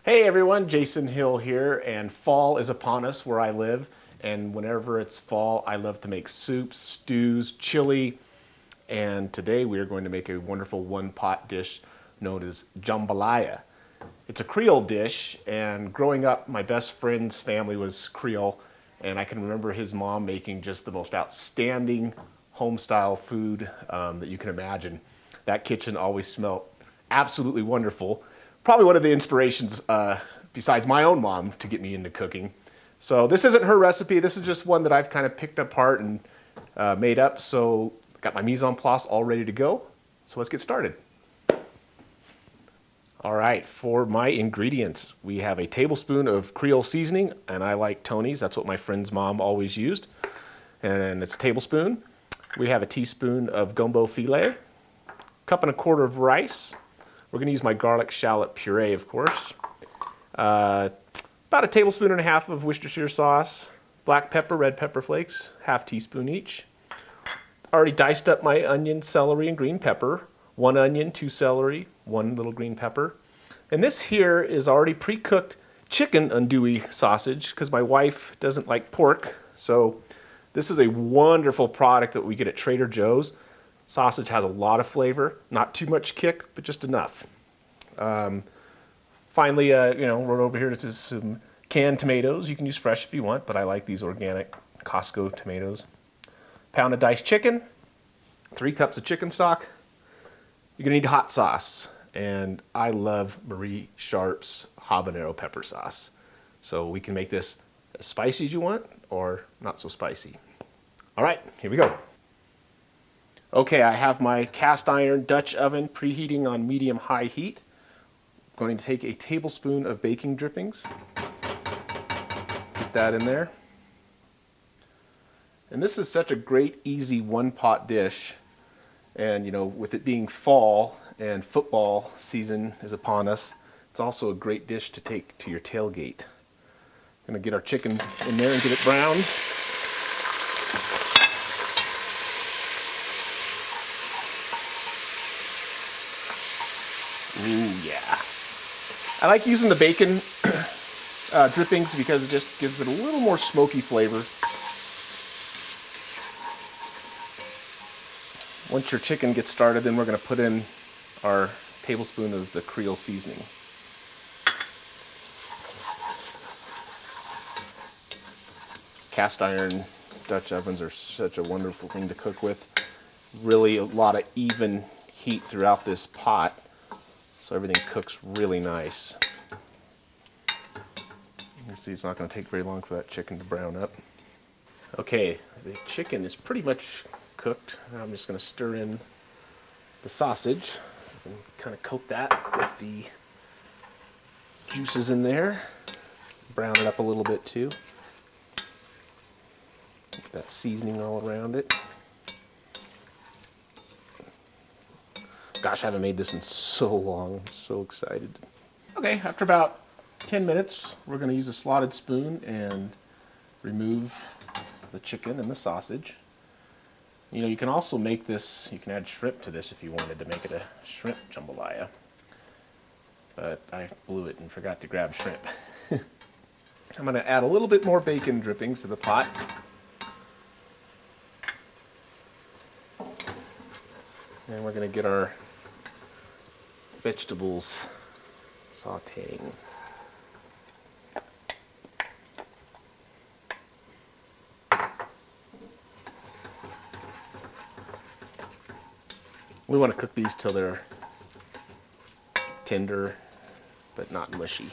Hey everyone, Jason Hill here, and fall is upon us where I live, and whenever it's fall, I love to make soups, stews, chili, and today we are going to make a wonderful one-pot dish known as jambalaya. It's a Creole dish, and growing up, my best friend's family was Creole, and I can remember his mom making just the most outstanding home-style food that you can imagine. That kitchen always smelled absolutely wonderful. Probably one of the inspirations, besides my own mom, to get me into cooking. So this isn't her recipe. This is just one that I've kind of picked apart and made up. So got my mise en place all ready to go. So let's get started. All right, for my ingredients, we have a tablespoon of Creole seasoning, and I like Tony's. That's what my friend's mom always used. And it's a tablespoon. We have a teaspoon of gumbo filet, cup and a quarter of rice. We're going to use my garlic-shallot puree, of course. About a tablespoon and a half of Worcestershire sauce, black pepper, red pepper flakes, half teaspoon each. Already diced up my onion, celery, and green pepper. One onion, two celery, one little green pepper. And this here is already pre-cooked chicken andouille sausage because my wife doesn't like pork. So this is a wonderful product that we get at Trader Joe's. Sausage has a lot of flavor, not too much kick, but just enough. Finally, we're over here to some canned tomatoes. You can use fresh if you want, but I like these organic Costco tomatoes. Pound of diced chicken, 3 cups of chicken stock. You're gonna need hot sauce, and I love Marie Sharp's Habanero pepper sauce. So we can make this as spicy as you want, or not so spicy. All right, here we go. Okay, I have my cast iron Dutch oven preheating on medium-high heat. I'm going to take a tablespoon of baking drippings. Get that in there. And this is such a great, easy one-pot dish. And with it being fall and football season is upon us, it's also a great dish to take to your tailgate. I'm gonna get our chicken in there and get it browned. Ooh, yeah. I like using the bacon drippings because it just gives it a little more smoky flavor. Once your chicken gets started, then we're going to put in our tablespoon of the Creole seasoning. Cast iron Dutch ovens are such a wonderful thing to cook with. Really a lot of even heat throughout this pot, so everything cooks really nice. You can see it's not going to take very long for that chicken to brown up. Okay, the chicken is pretty much cooked. Now I'm just going to stir in the sausage and kind of coat that with the juices in there. Brown it up a little bit too. Get that seasoning all around it. Gosh, I haven't made this in so long. I'm so excited. Okay, after about 10 minutes, we're going to use a slotted spoon and remove the chicken and the sausage. You can also make this, you can add shrimp to this if you wanted to make it a shrimp jambalaya. But I blew it and forgot to grab shrimp. I'm going to add a little bit more bacon drippings to the pot. And we're going to get our vegetables sauteing. We want to cook these till they're tender, but not mushy.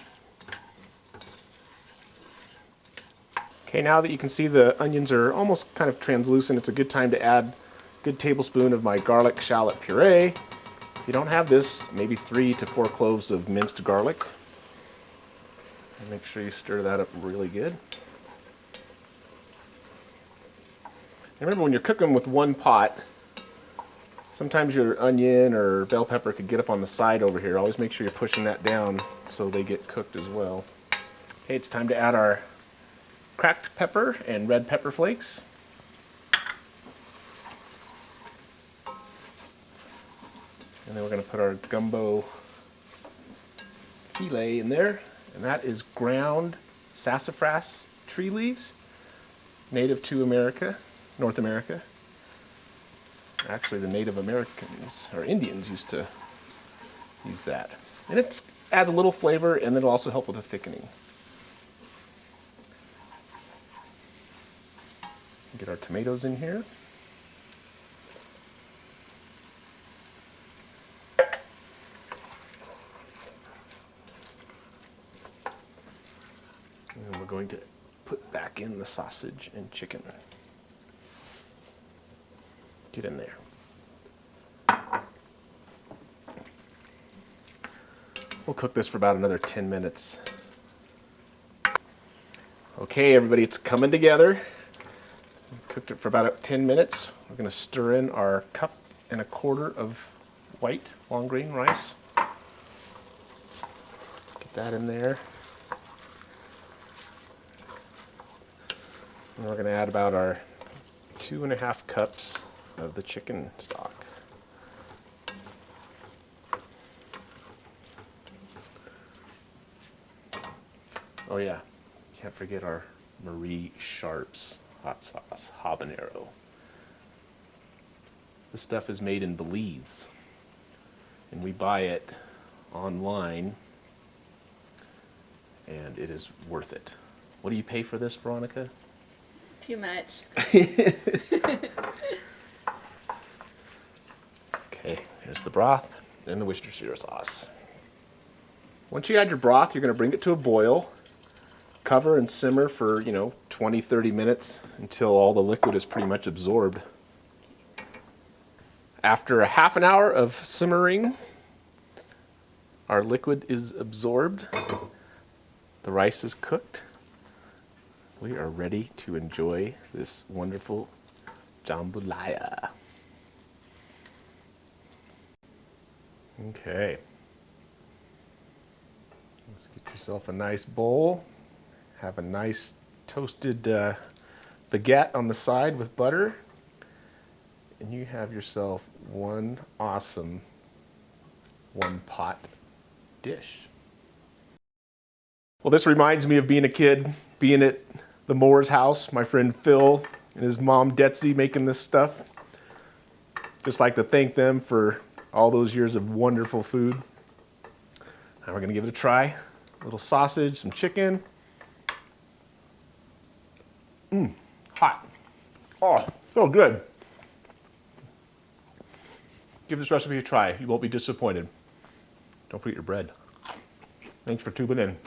Okay, now that you can see the onions are almost kind of translucent, it's a good time to add a good tablespoon of my garlic-shallot puree. If you don't have this, maybe 3 to 4 cloves of minced garlic. And make sure you stir that up really good. And remember, when you're cooking with one pot, sometimes your onion or bell pepper could get up on the side over here. Always make sure you're pushing that down so they get cooked as well. Okay, it's time to add our cracked pepper and red pepper flakes. And then we're going to put our gumbo filet in there and that is ground sassafras tree leaves, native to America, North America. Actually, the Native Americans, or Indians, used to use that. And it adds a little flavor, and it'll also help with the thickening. Get our tomatoes in here. And we're going to put back in the sausage and chicken. Get in there. We'll cook this for about another 10 minutes. Okay, everybody, it's coming together. Cooked it for about 10 minutes. We're going to stir in our 1.25 cups of white long grain rice. Get that in there. And we're going to add about our 2.5 cups of the chicken stock. Oh yeah, can't forget our Marie Sharp's hot sauce, Habanero. This stuff is made in Belize, and we buy it online, and it is worth it. What do you pay for this, Veronica? Too much. Okay, here's the broth and the Worcestershire sauce. Once you add your broth, you're going to bring it to a boil. Cover and simmer for, 20, 30 minutes until all the liquid is pretty much absorbed. After a half an hour of simmering, our liquid is absorbed. The rice is cooked. We are ready to enjoy this wonderful jambalaya. Okay. Let's get yourself a nice bowl. Have a nice toasted baguette on the side with butter. And you have yourself one awesome one-pot dish. Well, this reminds me of being a kid, being at the Moore's house, my friend Phil and his mom Detsy making this stuff. Just like to thank them for all those years of wonderful food. Now we're going to give it a try. A little sausage, some chicken. Hot. Oh, so good. Give this recipe a try. You won't be disappointed. Don't forget your bread. Thanks for tuning in.